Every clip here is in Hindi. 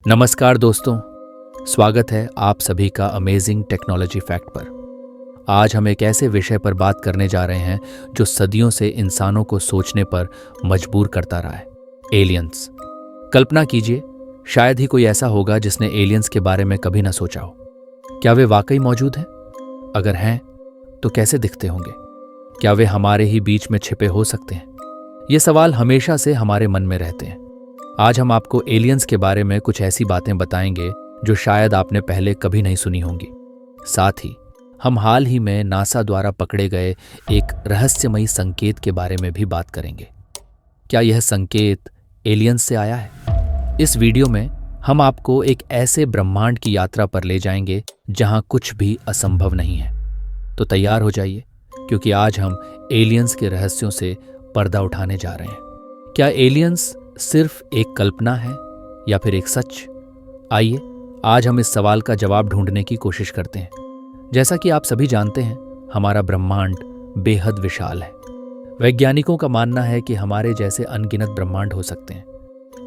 नमस्कार दोस्तों, स्वागत है आप सभी का अमेजिंग टेक्नोलॉजी फैक्ट पर। आज हम एक ऐसे विषय पर बात करने जा रहे हैं जो सदियों से इंसानों को सोचने पर मजबूर करता रहा है, एलियंस। कल्पना कीजिए, शायद ही कोई ऐसा होगा जिसने एलियंस के बारे में कभी ना सोचा हो। क्या वे वाकई मौजूद हैं? अगर हैं, तो कैसे दिखते होंगे? क्या वे हमारे ही बीच में छिपे हो सकते हैं? ये सवाल हमेशा से हमारे मन में रहते हैं। आज हम आपको एलियंस के बारे में कुछ ऐसी बातें बताएंगे जो शायद आपने पहले कभी नहीं सुनी होंगी। साथ ही हम हाल ही में नासा द्वारा पकड़े गए एक रहस्यमयी संकेत के बारे में भी बात करेंगे। क्या यह संकेत एलियंस से आया है? इस वीडियो में हम आपको एक ऐसे ब्रह्मांड की यात्रा पर ले जाएंगे जहां कुछ भी असंभव नहीं है। तो तैयार हो जाइए, क्योंकि आज हम एलियंस के रहस्यों से पर्दा उठाने जा रहे हैं। क्या एलियंस सिर्फ एक कल्पना है या फिर एक सच? आइए आज हम इस सवाल का जवाब ढूंढने की कोशिश करते हैं। जैसा कि आप सभी जानते हैं, हमारा ब्रह्मांड बेहद विशाल है। वैज्ञानिकों का मानना है कि हमारे जैसे अनगिनत ब्रह्मांड हो सकते हैं।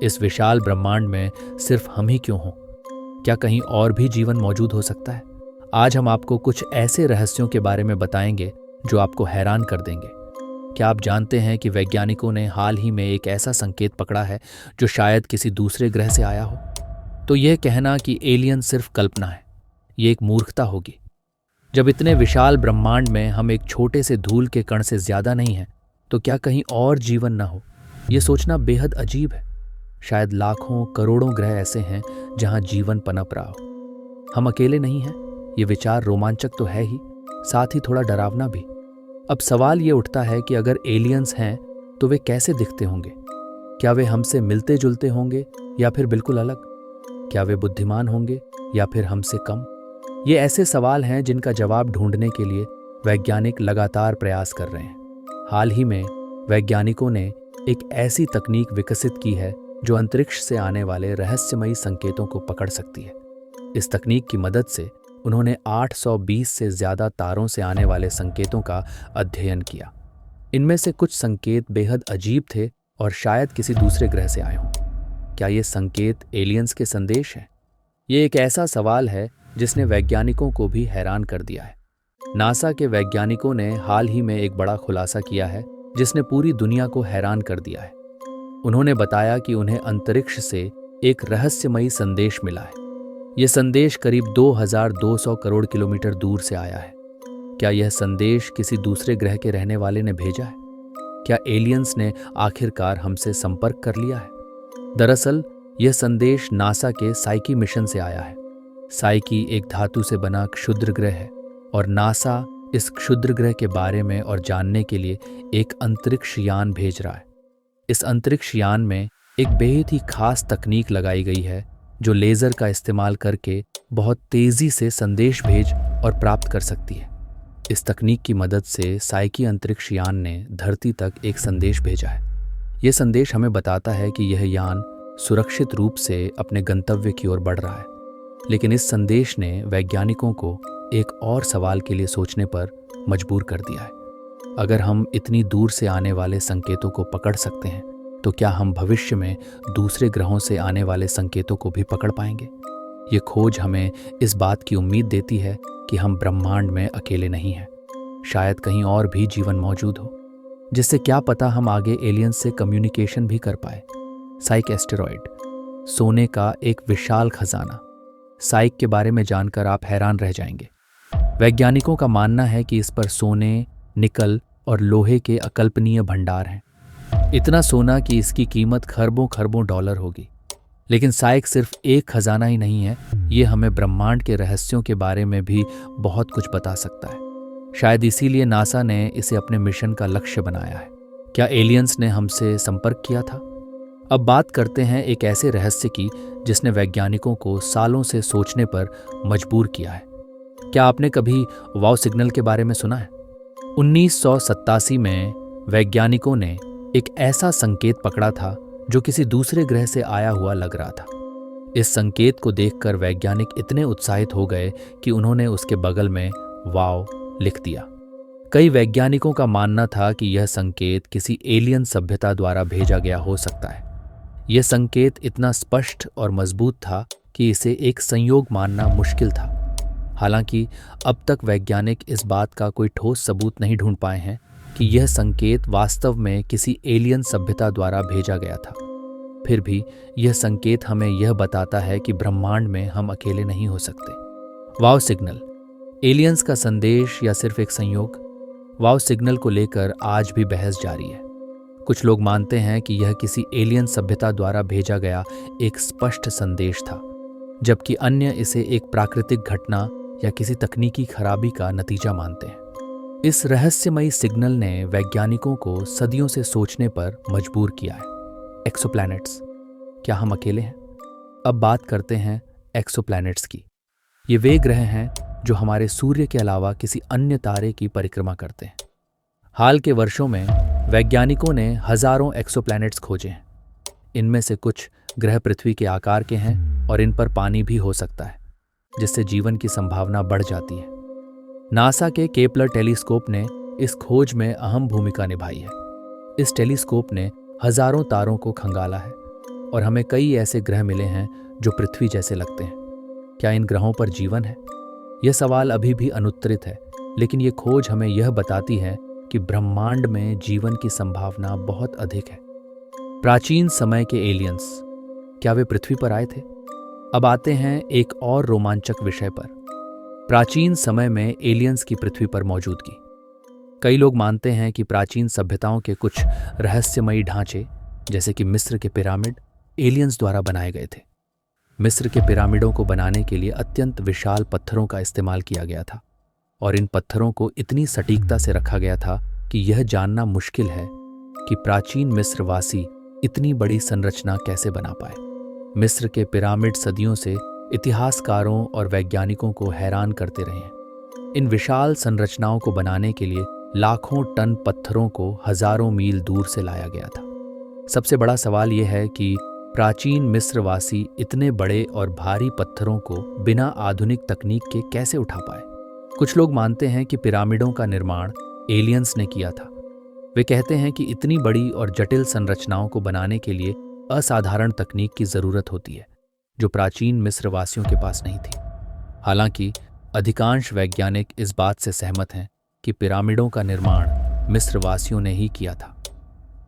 इस विशाल ब्रह्मांड में सिर्फ हम ही क्यों हों? क्या कहीं और भी जीवन मौजूद हो सकता है? आज हम आपको कुछ ऐसे रहस्यों के बारे में बताएंगे जो आपको हैरान कर देंगे। क्या आप जानते हैं कि वैज्ञानिकों ने हाल ही में एक ऐसा संकेत पकड़ा है जो शायद किसी दूसरे ग्रह से आया हो? तो यह कहना कि एलियन सिर्फ कल्पना है, ये एक मूर्खता होगी। जब इतने विशाल ब्रह्मांड में हम एक छोटे से धूल के कण से ज्यादा नहीं हैं, तो क्या कहीं और जीवन न हो? ये सोचना बेहद अजीब है। शायद लाखों करोड़ों ग्रह ऐसे हैं जहां जीवन पनप रहा हो। हम अकेले नहीं हैं। ये विचार रोमांचक तो है ही, साथ ही थोड़ा डरावना भी। अब सवाल ये उठता है कि अगर एलियंस हैं तो वे कैसे दिखते होंगे? क्या वे हमसे मिलते जुलते होंगे या फिर बिल्कुल अलग? क्या वे बुद्धिमान होंगे या फिर हमसे कम? ये ऐसे सवाल हैं जिनका जवाब ढूंढने के लिए वैज्ञानिक लगातार प्रयास कर रहे हैं। हाल ही में वैज्ञानिकों ने एक ऐसी तकनीक विकसित की है जो अंतरिक्ष से आने वाले रहस्यमयी संकेतों को पकड़ सकती है। इस तकनीक की मदद से उन्होंने 820 से ज्यादा तारों से आने वाले संकेतों का अध्ययन किया। इनमें से कुछ संकेत बेहद अजीब थे और शायद किसी दूसरे ग्रह से आए हों। क्या ये संकेत एलियंस के संदेश हैं? ये एक ऐसा सवाल है जिसने वैज्ञानिकों को भी हैरान कर दिया है। नासा के वैज्ञानिकों ने हाल ही में एक बड़ा खुलासा किया है जिसने पूरी दुनिया को हैरान कर दिया है। उन्होंने बताया कि उन्हें अंतरिक्ष से एक रहस्यमयी संदेश मिला है। यह संदेश करीब 2200 करोड़ किलोमीटर दूर से आया है। क्या यह संदेश किसी दूसरे ग्रह के रहने वाले ने भेजा है? क्या एलियंस ने आखिरकार हमसे संपर्क कर लिया है? दरअसल यह संदेश नासा के साइकी मिशन से आया है। साइकी एक धातु से बना क्षुद्र ग्रह है और नासा इस क्षुद्र ग्रह के बारे में और जानने के लिए एक अंतरिक्ष यान भेज रहा है। इस अंतरिक्ष यान में एक बेहद ही खास तकनीक लगाई गई है जो लेजर का इस्तेमाल करके बहुत तेजी से संदेश भेज और प्राप्त कर सकती है। इस तकनीक की मदद से साइकी अंतरिक्ष यान ने धरती तक एक संदेश भेजा है। यह संदेश हमें बताता है कि यह यान सुरक्षित रूप से अपने गंतव्य की ओर बढ़ रहा है। लेकिन इस संदेश ने वैज्ञानिकों को एक और सवाल के लिए सोचने पर मजबूर कर दिया है। अगर हम इतनी दूर से आने वाले संकेतों को पकड़ सकते हैं, तो क्या हम भविष्य में दूसरे ग्रहों से आने वाले संकेतों को भी पकड़ पाएंगे? ये खोज हमें इस बात की उम्मीद देती है कि हम ब्रह्मांड में अकेले नहीं हैं। शायद कहीं और भी जीवन मौजूद हो, जिससे क्या पता हम आगे एलियंस से कम्युनिकेशन भी कर पाए। साइक एस्टेरॉयड, सोने का एक विशाल खजाना। साइक के बारे में जानकर आप हैरान रह जाएंगे। वैज्ञानिकों का मानना है कि इस पर सोने, निकल और लोहे के अकल्पनीय भंडार हैं। इतना सोना कि इसकी कीमत खरबों खरबों डॉलर होगी। लेकिन साइक सिर्फ एक खजाना ही नहीं है, ये हमें ब्रह्मांड के रहस्यों के बारे में भी बहुत कुछ बता सकता है। शायद इसीलिए नासा ने इसे अपने मिशन का लक्ष्य बनाया है। क्या एलियंस ने हमसे संपर्क किया था? अब बात करते हैं एक ऐसे रहस्य की जिसने वैज्ञानिकों को सालों से सोचने पर मजबूर किया है। क्या आपने कभी वाव सिग्नल के बारे में सुना है? 1987 में वैज्ञानिकों ने एक ऐसा संकेत पकड़ा था जो किसी दूसरे ग्रह से आया हुआ लग रहा था। इस संकेत को देखकर वैज्ञानिक इतने उत्साहित हो गए कि उन्होंने उसके बगल में वाव लिख दिया। कई वैज्ञानिकों का मानना था कि यह संकेत किसी एलियन सभ्यता द्वारा भेजा गया हो सकता है। यह संकेत इतना स्पष्ट और मजबूत था कि इसे एक संयोग मानना मुश्किल था। हालांकि अब तक वैज्ञानिक इस बात का कोई ठोस सबूत नहीं ढूंढ पाए हैं कि यह संकेत वास्तव में किसी एलियन सभ्यता द्वारा भेजा गया था। फिर भी यह संकेत हमें यह बताता है कि ब्रह्मांड में हम अकेले नहीं हो सकते। वाव सिग्नल, एलियंस का संदेश या सिर्फ एक संयोग? वाव सिग्नल को लेकर आज भी बहस जारी है। कुछ लोग मानते हैं कि यह किसी एलियन सभ्यता द्वारा भेजा गया एक स्पष्ट संदेश था, जबकि अन्य इसे एक प्राकृतिक घटना या किसी तकनीकी खराबी का नतीजा मानते हैं। इस रहस्यमयी सिग्नल ने वैज्ञानिकों को सदियों से सोचने पर मजबूर किया है। एक्सोप्लैनेट्स, क्या हम अकेले हैं? अब बात करते हैं एक्सोप्लैनेट्स की। ये वे ग्रह हैं जो हमारे सूर्य के अलावा किसी अन्य तारे की परिक्रमा करते हैं। हाल के वर्षों में वैज्ञानिकों ने हजारों एक्सोप्लैनेट्स खोजे हैं। इनमें से कुछ ग्रह पृथ्वी के आकार के हैं और इन पर पानी भी हो सकता है, जिससे जीवन की संभावना बढ़ जाती है। नासा के केपलर टेलीस्कोप ने इस खोज में अहम भूमिका निभाई है। इस टेलीस्कोप ने हजारों तारों को खंगाला है और हमें कई ऐसे ग्रह मिले हैं जो पृथ्वी जैसे लगते हैं। क्या इन ग्रहों पर जीवन है? यह सवाल अभी भी अनुत्तरित है, लेकिन ये खोज हमें यह बताती है कि ब्रह्मांड में जीवन की संभावना बहुत अधिक है। प्राचीन समय के एलियंस, क्या वे पृथ्वी पर आए थे? अब आते हैं एक और रोमांचक विषय पर, प्राचीन समय में एलियंस की पृथ्वी पर मौजूदगी। कई लोग मानते हैं कि प्राचीन सभ्यताओं के कुछ रहस्यमयी ढांचे, जैसे कि मिस्र के पिरामिड, एलियंस द्वारा बनाए गए थे। मिस्र के पिरामिडों को बनाने के लिए अत्यंत विशाल पत्थरों का इस्तेमाल किया गया था और इन पत्थरों को इतनी सटीकता से रखा गया था कि यह जानना मुश्किल है कि प्राचीन मिस्रवासी इतनी बड़ी संरचना कैसे बना पाए। मिस्र के पिरामिड सदियों से इतिहासकारों और वैज्ञानिकों को हैरान करते रहे हैं। इन विशाल संरचनाओं को बनाने के लिए लाखों टन पत्थरों को हजारों मील दूर से लाया गया था। सबसे बड़ा सवाल यह है कि प्राचीन मिस्रवासी इतने बड़े और भारी पत्थरों को बिना आधुनिक तकनीक के कैसे उठा पाए। कुछ लोग मानते हैं कि पिरामिडों का निर्माण एलियंस ने किया था। वे कहते हैं कि इतनी बड़ी और जटिल संरचनाओं को बनाने के लिए असाधारण तकनीक की जरूरत होती है, जो प्राचीन मिस्रवासियों के पास नहीं थी। हालांकि अधिकांश वैज्ञानिक इस बात से सहमत हैं कि पिरामिडों का निर्माण मिस्रवासियों ने ही किया था।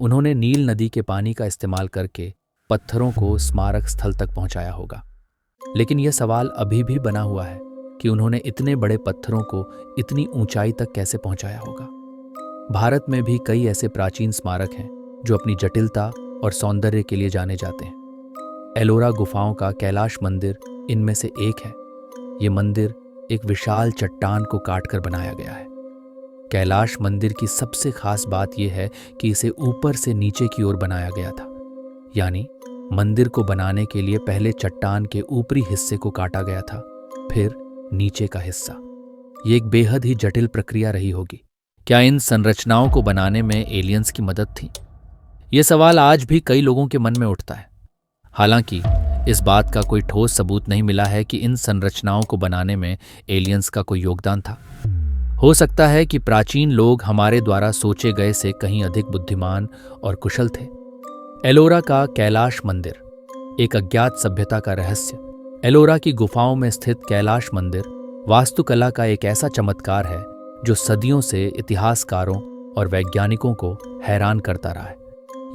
उन्होंने नील नदी के पानी का इस्तेमाल करके पत्थरों को स्मारक स्थल तक पहुंचाया होगा। लेकिन यह सवाल अभी भी बना हुआ है कि उन्होंने इतने बड़े पत्थरों को इतनी ऊंचाई तक कैसे पहुंचाया होगा। भारत में भी कई ऐसे प्राचीन स्मारक हैं जो अपनी जटिलता और सौंदर्य के लिए जाने जाते हैं। एलोरा गुफाओं का कैलाश मंदिर इनमें से एक है। ये मंदिर एक विशाल चट्टान को काटकर बनाया गया है। कैलाश मंदिर की सबसे खास बात यह है कि इसे ऊपर से नीचे की ओर बनाया गया था, यानी मंदिर को बनाने के लिए पहले चट्टान के ऊपरी हिस्से को काटा गया था, फिर नीचे का हिस्सा। ये एक बेहद ही जटिल प्रक्रिया रही होगी। क्या इन संरचनाओं को बनाने में एलियंस की मदद थी? यह सवाल आज भी कई लोगों के मन में उठता है। हालांकि इस बात का कोई ठोस सबूत नहीं मिला है कि इन संरचनाओं को बनाने में एलियंस का कोई योगदान था। हो सकता है कि प्राचीन लोग हमारे द्वारा सोचे गए से कहीं अधिक बुद्धिमान और कुशल थे। एलोरा का कैलाश मंदिर, एक अज्ञात सभ्यता का रहस्य। एलोरा की गुफाओं में स्थित कैलाश मंदिर वास्तुकला का एक ऐसा चमत्कार है जो सदियों से इतिहासकारों और वैज्ञानिकों को हैरान करता रहा है।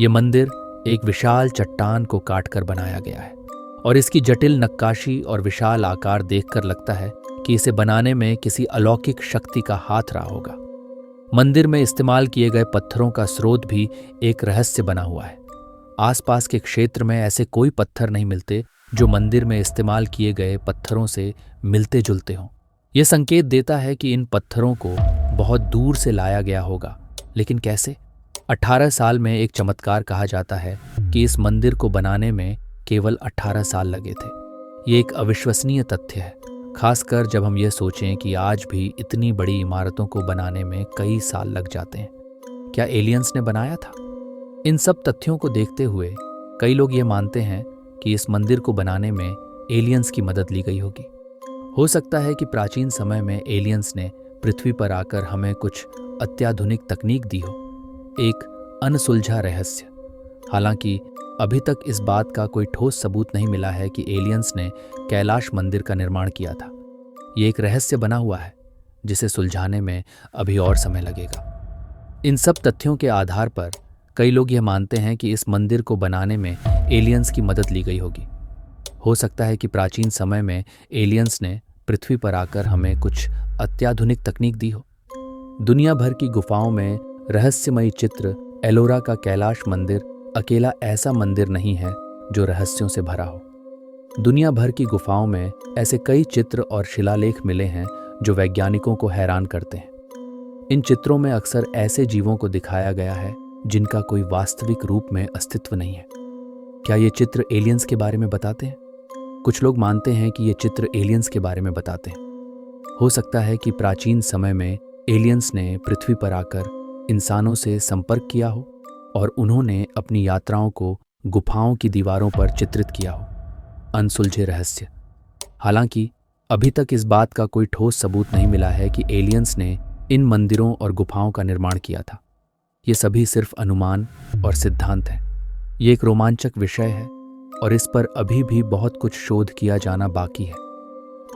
ये मंदिर एक विशाल चट्टान को काटकर बनाया गया है और इसकी जटिल नक्काशी और विशाल आकार देखकर लगता है कि इसे बनाने में किसी अलौकिक शक्ति का हाथ रहा होगा। मंदिर में इस्तेमाल किए गए पत्थरों का स्रोत भी एक रहस्य बना हुआ है। आसपास के क्षेत्र में ऐसे कोई पत्थर नहीं मिलते जो मंदिर में इस्तेमाल किए गए पत्थरों से मिलते जुलते हों। यह संकेत देता है कि इन पत्थरों को बहुत दूर से लाया गया होगा, लेकिन कैसे? 18 साल में एक चमत्कार कहा जाता है कि इस मंदिर को बनाने में केवल 18 साल लगे थे। ये एक अविश्वसनीय तथ्य है, खासकर जब हम ये सोचें कि आज भी इतनी बड़ी इमारतों को बनाने में कई साल लग जाते हैं। क्या एलियंस ने बनाया था? इन सब तथ्यों को देखते हुए कई लोग ये मानते हैं कि इस मंदिर को बनाने में एलियंस की मदद ली गई होगी। हो सकता है कि प्राचीन समय में एलियंस ने पृथ्वी पर आकर हमें कुछ अत्याधुनिक तकनीक दी हो, एक अनसुलझा रहस्य। हालांकि अभी तक इस बात का कोई ठोस सबूत नहीं मिला है कि एलियंस ने कैलाश मंदिर का निर्माण किया था। ये एक रहस्य बना हुआ है जिसे सुलझाने में अभी और समय लगेगा। इन सब तथ्यों के आधार पर कई लोग यह मानते हैं कि इस मंदिर को बनाने में एलियंस की मदद ली गई होगी। हो सकता है कि प्राचीन समय में एलियंस ने पृथ्वी पर आकर हमें कुछ अत्याधुनिक तकनीक दी हो। दुनिया भर की गुफाओं में रहस्यमयी चित्र एलोरा का कैलाश मंदिर अकेला ऐसा मंदिर नहीं है जो रहस्यों से भरा हो। दुनिया भर की गुफाओं में ऐसे कई चित्र और शिलालेख मिले हैं जो वैज्ञानिकों को हैरान करते हैं। इन चित्रों में अक्सर ऐसे जीवों को दिखाया गया है जिनका कोई वास्तविक रूप में अस्तित्व नहीं है। क्या ये चित्र एलियंस के बारे में बताते हैं? कुछ लोग मानते हैं कि ये चित्र एलियंस के बारे में बताते हैं। हो सकता है कि प्राचीन समय में एलियंस ने पृथ्वी पर आकर इंसानों से संपर्क किया हो और उन्होंने अपनी यात्राओं को गुफाओं की दीवारों पर चित्रित किया हो। अनसुलझे रहस्य। हालांकि अभी तक इस बात का कोई ठोस सबूत नहीं मिला है कि एलियंस ने इन मंदिरों और गुफाओं का निर्माण किया था। ये सभी सिर्फ अनुमान और सिद्धांत हैं। ये एक रोमांचक विषय है और इस पर अभी भी बहुत कुछ शोध किया जाना बाकी है।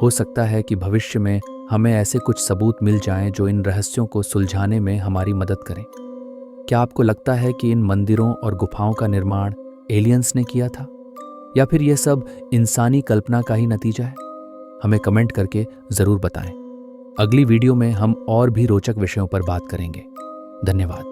हो सकता है कि भविष्य में हमें ऐसे कुछ सबूत मिल जाएं जो इन रहस्यों को सुलझाने में हमारी मदद करें। क्या आपको लगता है कि इन मंदिरों और गुफाओं का निर्माण एलियंस ने किया था या फिर यह सब इंसानी कल्पना का ही नतीजा है? हमें कमेंट करके ज़रूर बताएं। अगली वीडियो में हम और भी रोचक विषयों पर बात करेंगे। धन्यवाद।